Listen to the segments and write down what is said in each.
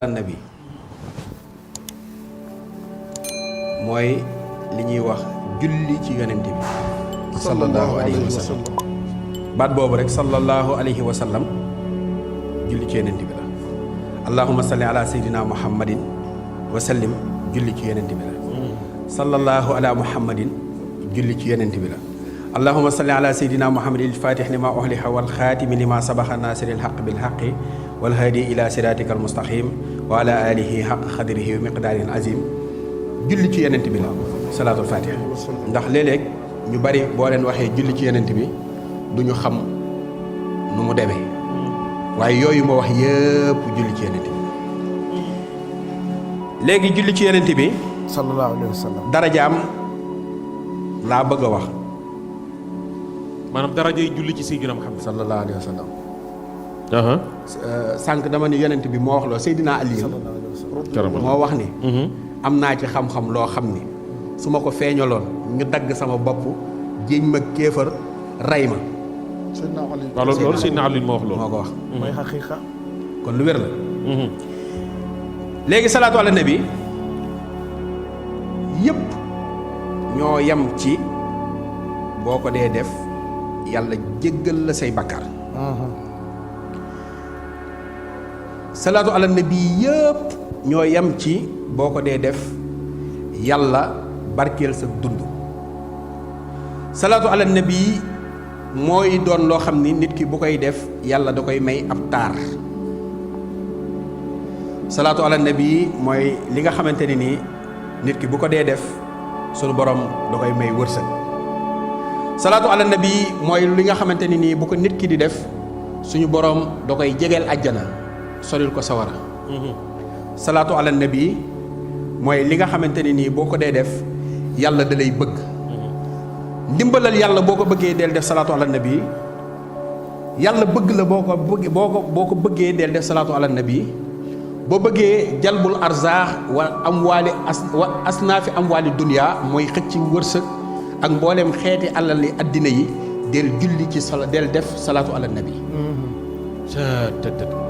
nabi mooy li ñuy wax julli ci yonent bi sallallahu alayhi wa sallam baat boobu rek sallallahu alayhi wa sallam julli ci yonent bi la allahumma salli ala sayyidina muhammadin wa sallim julli ci yonent bi la sallallahu ala muhammadin julli ci yonent bi la allahumma salli ala sayyidina muhammadin al-fatih lima uhliha wal khatimi lima sabaqa nasiril haqq bil haqqi wal hadi ila siratika al mustaqim wa ala alihi haqq qadrihi wa miqdaril azim julli ci yonent bi la salaatul fatiha ndax léeg-léeg ñu bari boo leen waxee julli ci yonent bi du ñu xam nu mu demee waaye yooyu ma wax yëpp julli ci yonent bi léegi julli ci yonent bi sallallahu alayhi wa sallam darajaam laa bëgg a wax maanaam darajay julli ci Seydina Muhammad sallallahu alayhi wa sallam sànq dama ni yonent bi moo wax loo Seydina Aliyu moo wax ni am naa ci xam-xam loo xam ni su ma ko feeñaloon ñu dagg sama bopp jéeñ ma kéefar rey ma waaw loolu Seydina Aliyu moo wax loolu moo ko wax mooy xaqiiqa kon lu wér la léegi salaatu ala nabi yëpp ñoo yem ci boo ko dee def yàlla jéggal la say bakkaar salaatu ala nabi yëpp ñoo yem ci boo ko dee def yàlla barkeel sa dund salaatu ala nabi mooy doon loo xam ni nit ki bu koy def yàlla da koy may ab taar salaatu ala nabi mooy li nga xamante ne nii nit ki bu ko dee def sunu borom da koy may wërsëg salaatu ala nabi mooy li nga xamante ne nii bu ko nit ki di def suñu borom da koy jegeel àjjana solil ko sawara salaatu ala nabi mooy li nga xamante ne nii boo ko dee def yàlla da lay bëgg ndimbalal yàlla boo ko bëggee del def salaatu ala nabi yàlla bëgg la boo ko bëggee del def salaatu ala nabi boo bëggee jalbul arzaax wa asnaafi amwaali dunya mooy xëcc wërsëg ak mboolem xeeti alal yi addina yi del julli ci del def salaatu ala nabi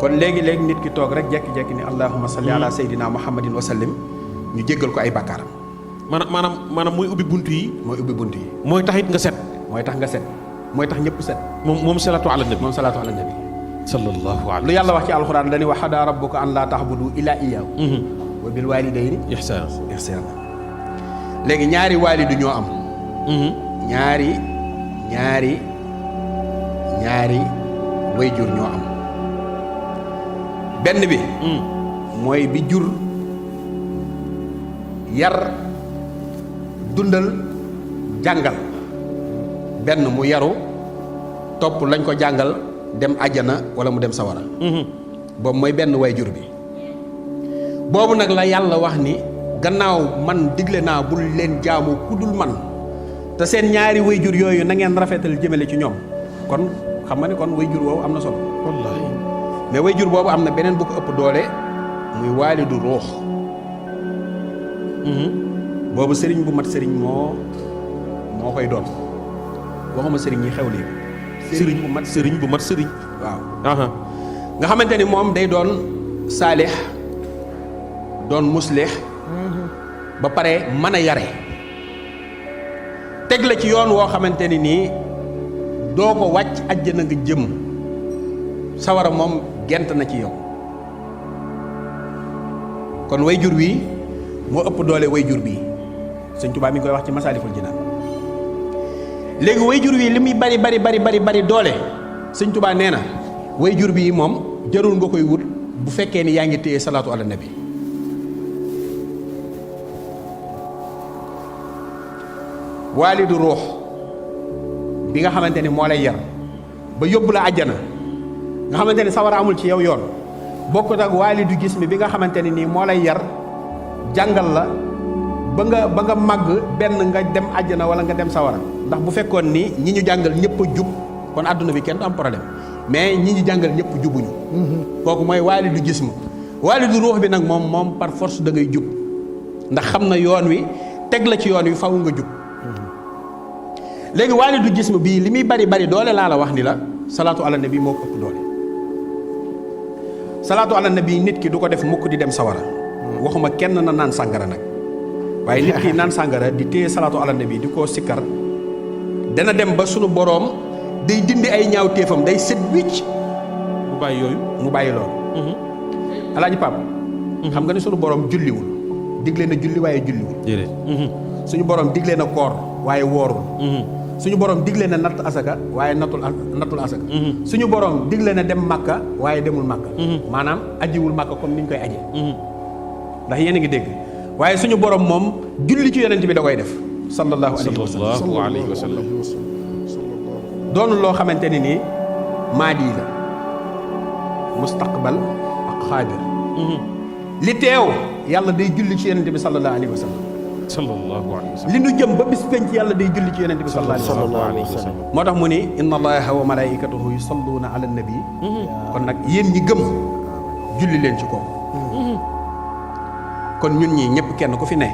kon léegi-léegi nit ki toog rek jekki-jekki ni allahumma salli ala sayyidina muhammadin wa sallim ñu jéggal ko ay bàkkaaram maanaam mooy ubbi bunt yi mooy ubbi bunt yi mooy taxit nga set mooy tax nga set mooy tax ñëpp set moom salaatu ala nabi moom salaatu ala nabi sallallahu alayhi lu yàlla wax ci alxuraan dañuy wax xadaa rabbuka an laa taxbudu illa iyyahu wa bil waalidayni ihsaana léegi ñaari waalidu ñoo am ñaari wayjur ñoo am benn bi mooy bi jur yar dundal jàngal benn mu yaru topp lañ ko jàngal dem àjjana wala mu dem sawara boobu mooy benn wayjur bi boobu nag la yàlla wax ni gannaaw man digle naa bul leen jaamu ku dul man te seen ñaari wayjur yooyu na ngeen rafetal jëmale ci ñoom kon xam nga ne kon wayjur woowu am na solo wallaahi mais wayjur boobu am na beneen bu ko ëpp doole muy waalidu ruux boobu sëriñ bu mat sëriñ moo koy doon waxuma sëriñ yi xew léegi sëriñ bu mat sëriñ waaw nga xamante ni moom day doon saalix doon muslix ba pare mën a yare teg la ci yoon woo xamante ni nii doo ko wàcc àjjana nga jëm sawara moom gent na ci yow kon wayjur wi moo ëpp doole wayjur bii Sëñ Tuubaa mi ngi koy wax ci Masaalikul Jinaan léegi wayjur wi li muy bari doole Sëñ Tuubaa nee na wayjur bii moom jarul nga koy wut bu fekkee ni yaa ngi téye salaatu ala nabi waalidu ruux bi nga xamante ni moo lay yar ba yóbbu la àjjana nga xamante ni sawara amul ci yow yoon bokkut ak waalidu gis mi bi nga xamante ni nii moo lay yar jàngal la ba nga màgg benn nga dem àjjana wala nga dem sawara ndax bu fekkoon ni ñi ñu jàngal ñëpp a jub kon àdduna bi kenn du am problème mais ñi ñu jàngal ñëpp jubuñu kooku mooy waalidu gis mi waalidu ruux bi nag moom par force da ngay jub ndax xam na yoon wi teg la ci yoon wi faw nga jub léegi waalidu gis mi bii li muy bari doole laa la wax ni la salaatu ala nabi moo ko ëpp doole salaatu ala nabi nit ki du ko def mukk di dem sawara waxuma kenn na naan sàngara nag waaye nit ki naan sàngara di téye salaatu ala nabi di ko sikkar dana dem ba sunu boroom day dindi ay ñaaw téefam day set wicc mu bàyyi yooyu. mu bàyyi loolu alaaji Pap xam nga ne sunu boroom julliwul digle na julli waaye julliwul déedéet. suñu boroom digle na koor waaye woorul suñu boroom digle na natt asaka waaye nattul asaka suñu boroom digle na dem Makka waaye demul Makka maanaam ajiwul Makka comme ni ñu koy aje ndax yéen a ngi dégg waaye suñu boroom moom julli ci yonent bi da koy def sallallahu alayhi wa sallam doonul loo xamante ne nii maadi la mustaqbal ak xaadir li teew yàlla day julli ci yonent bi sallallahu alayhi wa sallam sallallahu alayhi wa sallam. li nu jëm ba bis penc yàlla day julli ci yonent bi sallallahu alayhi wa sallam moo tax mu ni inna allaha wa malaikatahu yusalluuna ala nabi kon nag yéen ñi gëm julli leen ci kooku kon ñun ñii ñëpp kenn ku fi ne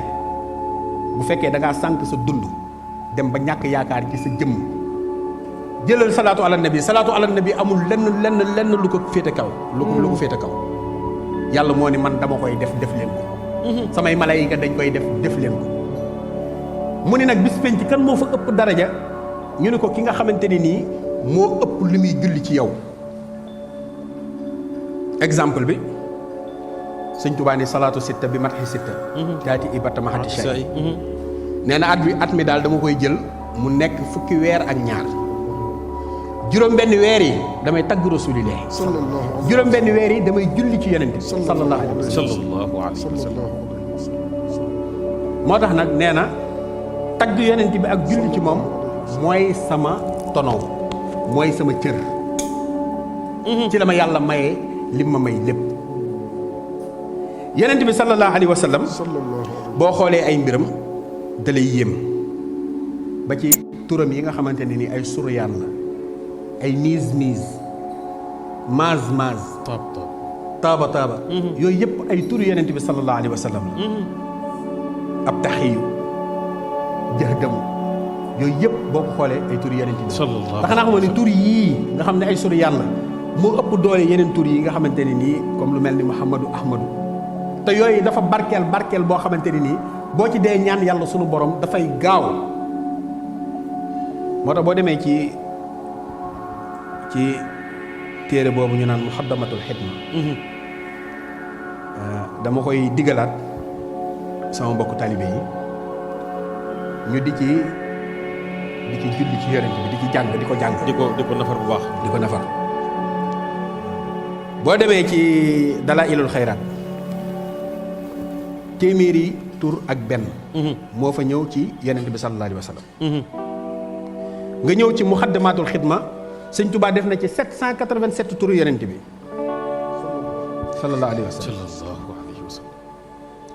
bu fekkee da ngaa sànq sa dund dem ba ñàkk yaakaar ci sa jëmm jëlal salaatu ala nabi amul lenn lu ko féete kaw lu ko féete kaw yàlla moo ni man dama koy def leen ko samay malaayika dañ koy def leen ko mu ni nag bis penc kan moo fa ëpp daraja ñu ne ko ki nga xamante ni nii moo ëpp li muy julli ci yow exemple bi sëñ Tuubaa ni salaatu sitta bi matxi sitta taati ibata mahati shay nee na at mi daal dama koy jël mu nekk fukki weer ak ñaar juróom benn weer yi damay tagg rasulillah juróom benn weer yi damay julli ci yonent sallallahu alayhi wa sallam moo tax nag nee na tagg yonent bi ak julli ci moom mooy sama tonow mooy sama cër ci la ma yàlla maye lim ma may lépp yonent bi sallallahu alayhi wa sallam boo xoolee ay mbiram da lay yéem ba ci turam yi nga xamante ne ni ay suryaan la ay miis maaz taaba yooyu yëpp ay turu yonent bi sallallahu alayhi wa sallam la ab taxiyu jahdamu yooyu yëpp boo ko xoolee ay turu yonent bi ndax xanaa xamoon ne tur yii nga xam ne ay suryaan la moo ëpp doole yeneen tur yi nga xamante ne nii comme lu mel ni Muhammadu Ahmadu te yooyu dafa barkeel boo xamante ne nii boo ci dee ñaan yàlla sunu borom dafay gaaw moo tax boo demee ci téere boobu ñu naan muxaddamatul xidma dama koy digalaat sama mbokku talibé yi ñu di ci julli ci yonent bi di ci jàng di ko nafar bu baax di ko nafar boo demee ci dalaa'ilul xayraat téeméeri tur ak benn moo fa ñëw ci yonent bi sallallahu alayhi wa sallam nga ñëw ci muxaddamatul xidma sëñ Tuubaa def na ci 787 turu yonent bi sallallahu alayhi wa sallam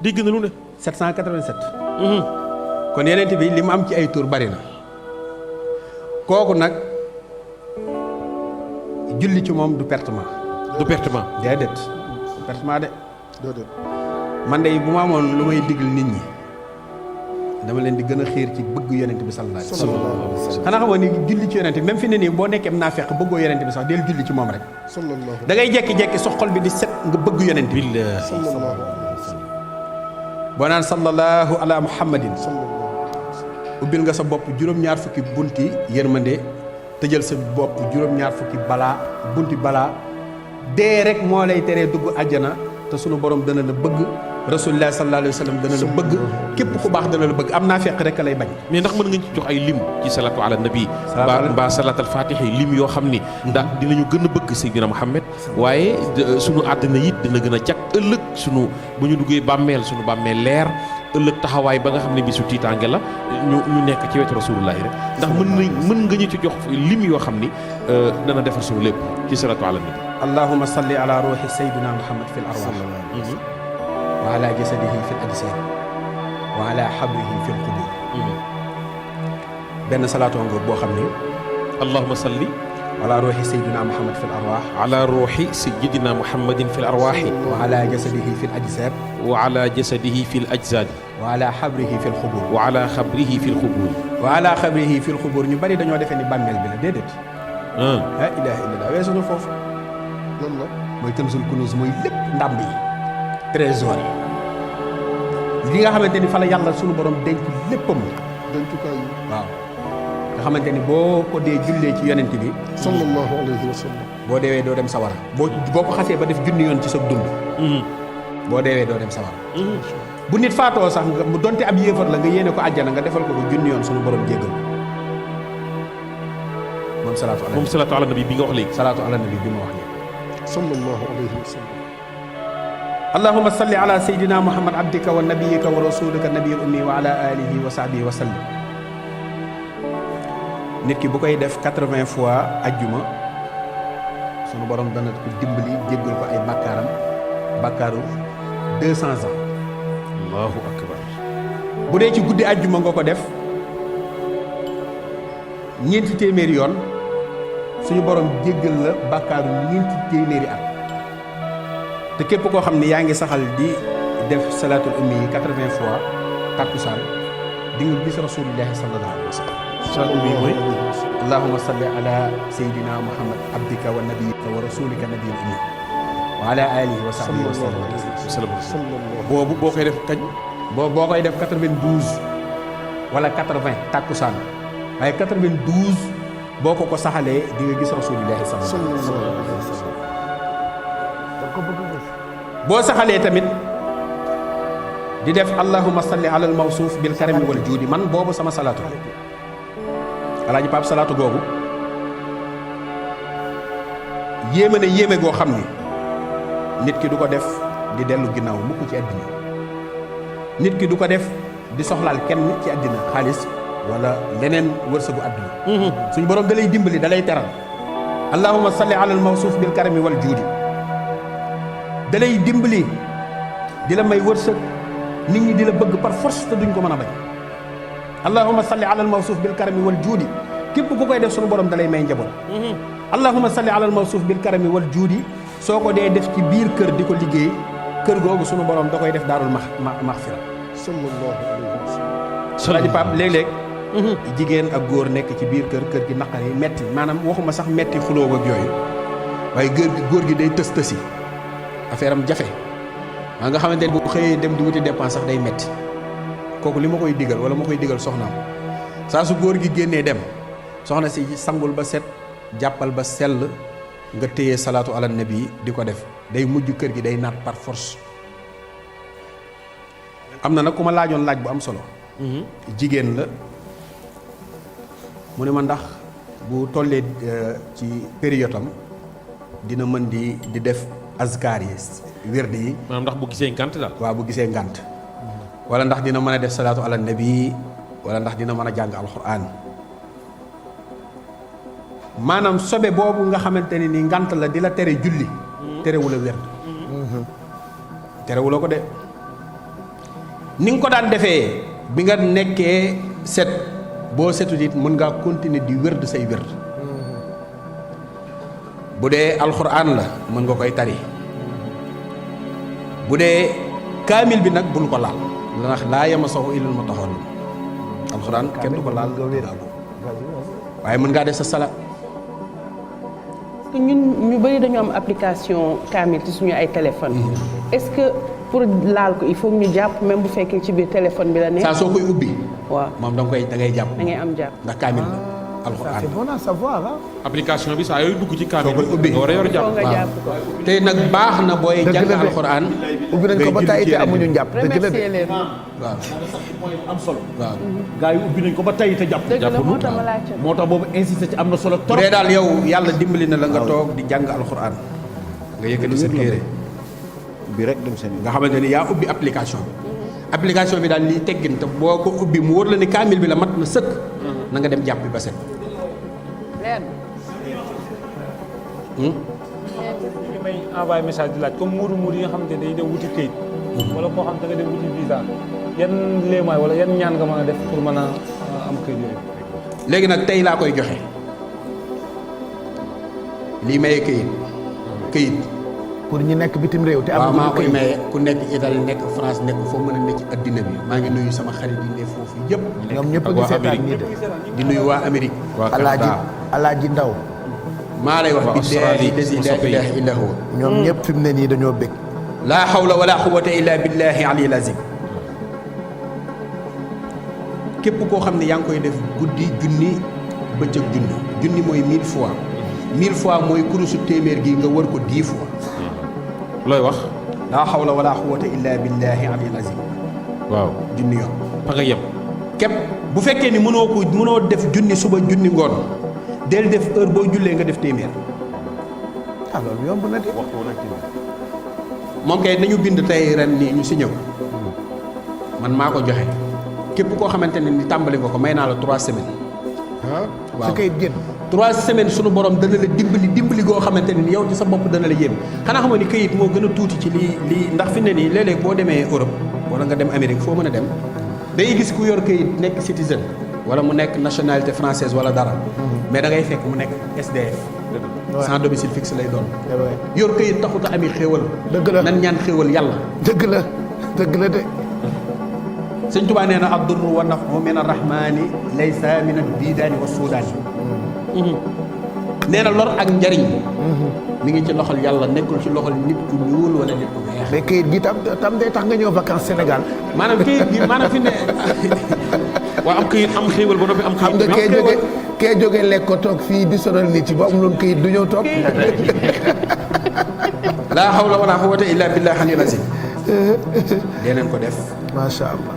dégg na lu ne 787 kon yonent bi li mu am ci ay tur bari na kooku nag julli ci moom du pertement déedéet pertement de man de bu ma amoon lu may digal nit ñi dama leen di gën a xiir ci bëgg yonent bi sallallahu alayhi wa sallam xanaa xamoon ni julli ci yonent bi même fi ne nii boo nekkee naa fekk bëggoo yonent bi sax del julli ci moom rek da ngay jekki-jekki sa xol bi di set nga bëgg yonent bi boo naan sallallahu ala muhammadin ubbil nga sa bopp juróom-ñaar fukki bunti yërmande tëjal sa bopp juróom-ñaar fukki bunti balaa dee rek moo lay teree dugg àjjana te sunu borom dana la bëgg rasulullah sallallahu alayhi wa sallam dana la bëgg képp ku baax dana la bëgg am naa fekk rek lay bañ. mais ndax mën nga ci jox ay lim ci salatu ala nabi mbaa salaat al fatiha lim yoo xam ni ndax dinañu gën a bëgg Seydina Muhammad waaye sunu àddina it dina gën a jag ëllëg sunu bu ñu duggee bàmmeel sunu bàmmeel leer ëllëg taxawaay ba nga xam ne bisu tiitaange la ñu nekk ci wetu rasulullahi rek ndax mën nga ñu ci jox lim yoo xam ni dana defar sunu lépp ci salatu ala nabi. allahumma salli ala ruuhi sayyidina Muhammad fil arwah wa ala jasadihi fil ajsad wa ala hablihi fil qubur benn salaatoo nga boo xam ne allahumma salli ala ruuhi sayyidina Muhammad fil arwah ala ruuhi sayyidina Muhammadin fil arwaahi wa ala jasadihi fil ajsad wa ala jasadihi fil ajsad wa ala hablihi fil qubur wa ala hablihi fil qubur wa ala hablihi fil qubur ñu bari dañoo defee ni bàmmeel bi la déedéet la ilaha illallah weesu na foofu lan la mooy kanzul kunuz mooy lépp ndàmb yi trésor yi li nga xamante ni fa la yàlla sunu borom denc léppam dencukaay yi. waaw nga xamante ni boo ko dee jullee ci yonent bi sallallahu alayhi wa sallam. boo deewee doo dem sawara boo ko xasee ba def junni yoon ci sa dund boo deewee doo dem sawara bu nit faatoo sax nga mu donte ab yéefar la nga yéene ko àjjana nga defal ko junni yoon sunu borom jéggal moom salaatu ala nabi bi nga wax léegi. salaatu ala nabi bi ma wax léegi sallallahu alayhi wa sallam. allahumma salli ala sayyidina muhammad abdika wa nabiyika wa rasulika nabiyil ummi wa ala alihi wa sahbihi wa sallim nit ki bu koy def 80 fois ajjuma sunu borom dana ko dimbali jéggal ko ay bakkaaru 200 ans. allahu akbar. bu dee ci guddi ajjuma nga ko def ñeenti téeméeri yoon suñu borom jéggal la bakkaaru ñeenti téeméeri at te képp koo xam ne yaa ngi saxal di def salaatul ummi yi 80 fois takkusaan di nga gis rasulillahi sallallahu alayhi wa sallam. salaatul ummi mooy. allahumma salli ala sayyidina muhammad abdika wa nabiyika wa rasulika nabiyil ummi wa ala alihi wa sahbihi wa sallam. boobu boo koy def kañ. boo koy def 92 wala 80 takkusaan waaye 92 boo ko saxalee di nga gis rasulillahi sallallahu alayhi wa sallam. boo saxalee tamit di def allahumma salli ala al mawsuuf bil karami wal juudi man boobu sama salaatu alaaji Pape salaatu googu yéeme na yéeme goo xam ni nit ki du ko def di dellu ginnaaw mukk ci àddina nit ki du ko def di soxlaal kenn ci àddina xaalis wala leneen wërsëgu àddina suñu borom da lay dimbali da lay teral allahumma salli ala al mawsuuf bil karami wal juudi da lay dimbali di la may wërsëg nit ñi di la bëgg par force te duñ ko mën a bañ allahumma salli ala al mawsuuf bil karami wal juudi képp ku koy def suñu borom da lay may njaboot allahumma salli ala al mawsuuf bil karami wal juudi soo ko dee def ci biir kër di ko liggéey kër googu suñu borom da koy def daarul maxfira sallallahu alayhi wa sallam. Alaaji Pape léeg-léeg jigéen ak góor nekk ci biir kër gi naqari metti maanaam waxuma sax metti xulóo ak yooyu waaye góor gi day tës tësi affaire am jafe maa nga xamante ne bu xëyee dem di wuti dépense sax day metti kooku li ma koy digal wala ma koy digal soxnaam saa su góor gi génnee dem soxna si sangul ba set jàppal ba sell nga téye salaatu ala nabi di ko def day mujj kër gi day naat par force. am na nag ku ma laajoon laaj bu am solo jigéen la mu ne ma ndax bu tollee ci période am dina mën di def azkar yi wérd yi maanaam ndax bu gisee ngànt daal. waaw bu gisee ngànt wala ndax dina mën a def salaatu ala nabi wala ndax dina mën a jàng alquran maanaam sobe boobu nga xamante ne ni ngànt la di la tere julli terewula wérd terewula ko de ni nga ko daan defee bi nga nekkee set boo setut it mën ngaa continuer di wérd say wérd bu dee alxuraan la mën nga koy tari bu dee kaamil bi nag bul ko laal ndax laa yamassahu illal mutahharun alxuraan kenn du ko laal waaye mën ngaa def sa sala ñun ñu bëri dañu am application kaamil ci suñu ay téléphone est-ce que pour laal ko il faut ñu jàpp même bu fekkee ci biir téléphone bi la ne saa soo koy ubbi waaw moom da ngay jàpp da ngay am jàpp ndax kaamil la alxuraan C'est bon à savoir ah. application bi saa yooyu dugg ci kaamil soo koy ubbi nga war a yor jàpp. foo nga jàpp ko te nag baax na booy Dëgg jàng la de. alxuraan ubbi nañ ko ba tey te amuñu njàpp dëgg la de. remercier leen waaw am solo. waaw gaa yi ubbi nañ ko ba tey te jàpp. dëgg la moo tax ma laajte moo tax boobu insisté ci am na solo bu trop. dee daal yow yàlla dimbali na la nga toog di jàng alxuraan nga yëkkati sa téere ubbi rek dem seen nga xamante ni yaa ubbi application bi application bi daal liy teggin te boo ko ubbi mu wóor la ni kaamil bi la mat na sëkk na nga dem jàppi ba set leer li may envoyé message di laaj comme muuru yi nga xamante ne dañuy dem wuti këyit wala koo xam da nga dem wuti visa yan léemaay wala yan ñaan nga mën a def pour mën a am këyit yooyu. léegi nag tey laa koy joxe lii maye këyit pour ñi nekk bitim réew te waaw am maa koy maye ku nekk Italie nekk France nekk foo mën a nekk ci addina bi maa ngi nuyu sama xarit yi ne foofu yëpp ñoom ñëpp a ngi seetaan nii de di nuyu waa Amérique waa alaaji Canada alaaji ndaw maa lay wax Australie, billahi sama la soppe yi. ilaha illa huwa ñoom ñëpp fi mu ne nii dañoo bëgg. laa hawla wala quwwata illa billahi aliyil azim képp koo xam ne yaa ngi koy def guddi junni bëccëg junni mooy 1000 fois 1000 fois mooy kurusu téeméer gi nga wër ko 10 fois looy wax. laa hawla wala quwwata illa billahi aliyil azim waaw junni yoon fa nga yem. képp bu fekkee ni mënoo def junni suba junni ngoon del def heure boo jullee nga def téeméer ah loolu yomb na de. moom kay nañu bind tey ren nii ñu signé ko man maa ko joxe képp koo xamante ne ni tàmbali nga ko may naa la 3 semaines ah waaw. su koy génn. 3 semaines sunu borom dana la dimbali goo xamante ne ni yow ci sa bopp dana la yéem xanaa xam nga ni këyit moo gën a tuuti ci lii ndax fi ne nii léeg-léeg boo demee Europe wala nga dem Amérique foo mën a dem day gis ku yor këyit nekk citizen wala mu nekk nationalité française wala dara mais da ngay fekk mu nekk SDF sans domicile fixe lay doon yor këyit taxut a ami xéewal dëgg la nan ñaan xéewal yàlla dëgg la de. sëñ Tuubaa nee na ad-durru wa nafu min ar-rahmani laysa min al-bidaani wa suudaani nee na lor ak njariñ mi ngi ci loxol yàlla nekkul ci loxol nit ku ñuul wala nit ku weex mais kayit gi tam day tax nga ñëw vacances Sénégal. maanaam këyit gi maanaam fi ne waa am këyit am xéewal ba noppi am xam këyit. nga kee jóge lekk ko toog fii di sonal nit yi bu amuloon kayit du ñëw toog. laa hawla wala quwwata illa billahi al-aliyyil azim dee leen ko def macha allah.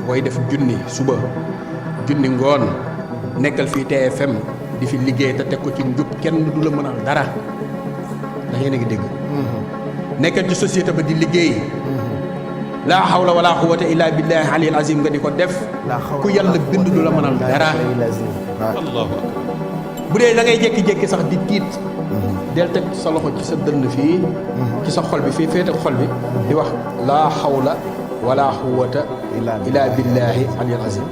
koy def junni suba junni ngoon nekkal fii TFM di fi liggéey te teg ko ci njub kenn du la mënal dara ndax yéen a ngi dégg nekkal ci société ba di liggéey laa hawla wala quwwata illa billahi aliyil azim nga di ko def ku yàlla bind du la mënal dara allahu akbar. bu dee da ngay jékki-jékki sax di tiit del teg sa loxo ci sa dënn fii ci sa xol bi fii féete xol bi di wax laa hawla wala quwwata illa billahi aliyil azim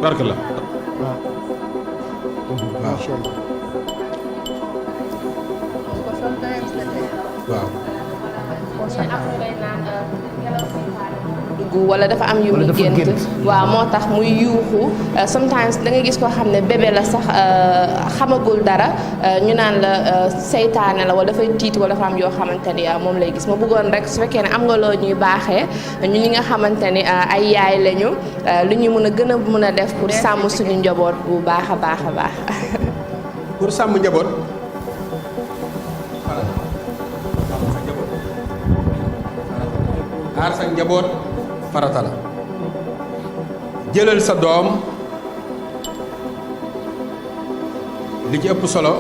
barakallah. waaw dugg wala dafa am yu muy gént waaw moo tax muy yuuxu sometimes da ngay gis koo xam ne bébé la sax xamagul dara ñu naan la seytaane la wala dafay tiit wala dafa am yoo xamante ni moom lay gis ma bëggoon rek su fekkee ne am nga loo ñuy baaxee ñu ñi nga xamante ni ay yaay lañu lu ñu mën a gën a mën a def pour sàmm suñu njaboot bu baax a baax a baax. pour sàmm njaboot aar sa njaboot farata la jëlal sa doom li ci ëpp solo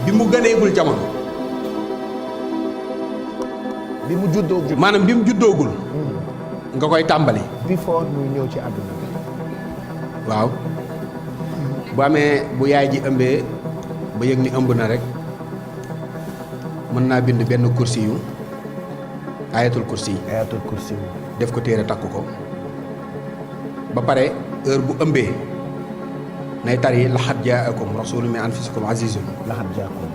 bi mu gëneegul jamono bi mu juddoogul. maanaam bi mu juddoogul nga koy tàmbali before muy ñëw ci àdduna bi. waaw bu amee bu yaay ji ëmbee ba yëg ni ëmb na rek mën naa bind benn kursi yu ayatul kursi yi ayatul kursi. def ko téere takk ko ba pare heure bu ëmbee nay tari laxat jaakum rasulun min anfusikum azizun laxat jaakum.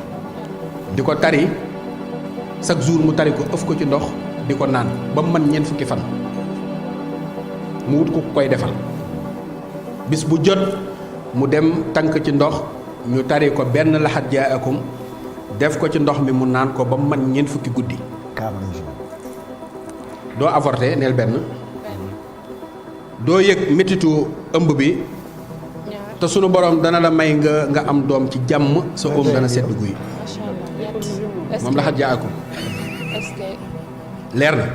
di ko tari chaque jour mu tari ko ëf ko ci ndox di ko naan ba mu mën ñeent fukki fan mu wut ko koy defal bis bu jot mu dem tànk ci ndox ñu tari ko benn laxat jaakum def ko ci ndox mi mu naan ko ba mu mën ñeent fukki guddi 40 jours. doo avorté neel benn doo yëg métitu ëmb bi te sunu borom dana la may nga am doom ci jàmm sa oom dana sedd guy macha allah moom laxat jaakum est-ce que leer na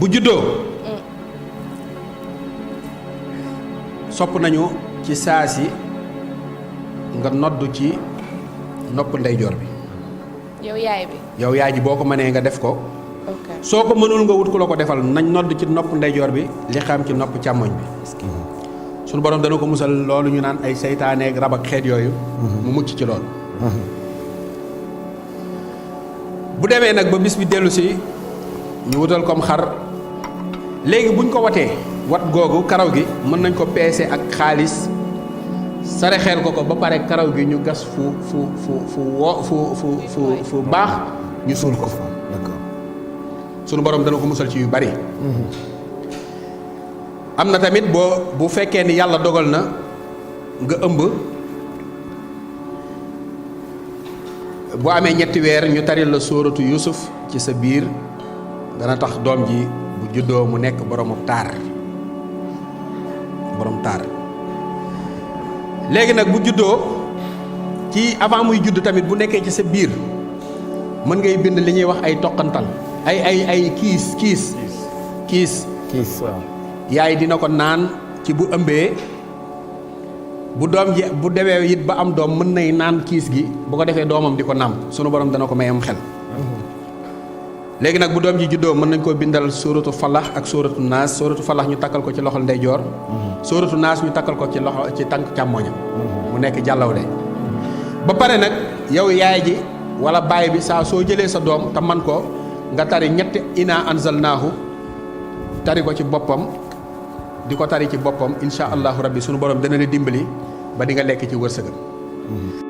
bu juddoo sopp nañu ci saa si nga noddu ci nopp ndeyjoor bi yow yaay bi yow yaay ji boo ko mënee nga def ko ok soo ko mënul nga wut ku la ko defal nañ nodd ci nopp ndeyjoor bi li xam ci nopp càmmoñ bi sunu borom dana ko musal loolu ñu naan ay seytaaneeg rab ak xeet yooyu mu mucc ci loolu bu demee nag ba bis bi dellu si ñu wutal comme xar léegi buñ ko watee wat googu karaw gi mën nañ ko peese ak xaalis sarexeel ko ba pare karaw gi ñu gas fu baax ñu suul ko fa d'accord. sunu borom dana ko musal ci yu bari am na tamit bu fekkee ni yàlla dogal na nga ëmb bu amee ñetti weer ñu taril la sóoratu Yuusuf ci sa biir dana tax doom ji bu juddoo mu nekk borom taar léegi nag bu juddoo ci avant muy judd tamit bu nekkee ci sa biir mën ngay bind li ñuy wax ay toqantal ay kiis waaw. yaay dina ko naan ci bu ëmbee bu doom ji bu demee it ba am doom mën nay naan kiis gi bu ko defee doomam di ko nàmp sunu borom dana ko may am xel. léegi nag bu doom ji juddoo mën nañ koo bindal sóoratu falax ak sóoratu naas sóoratu falax ñu takkal ko ci loxol ndeyjoor sóoratu naas ñu takkal ko ci loxo ci tànk càmmoñam mu nekk jàllawle ba pare nag yow yaay ji wala baay bi saa soo jëlee sa doom te man ko nga tari ñetti inaa anzalnaahu tari ko ci boppam di ko tari ci boppam insha allahu rabbi sunu borom dana la dimbali ba di nga lekk ci wërsëgam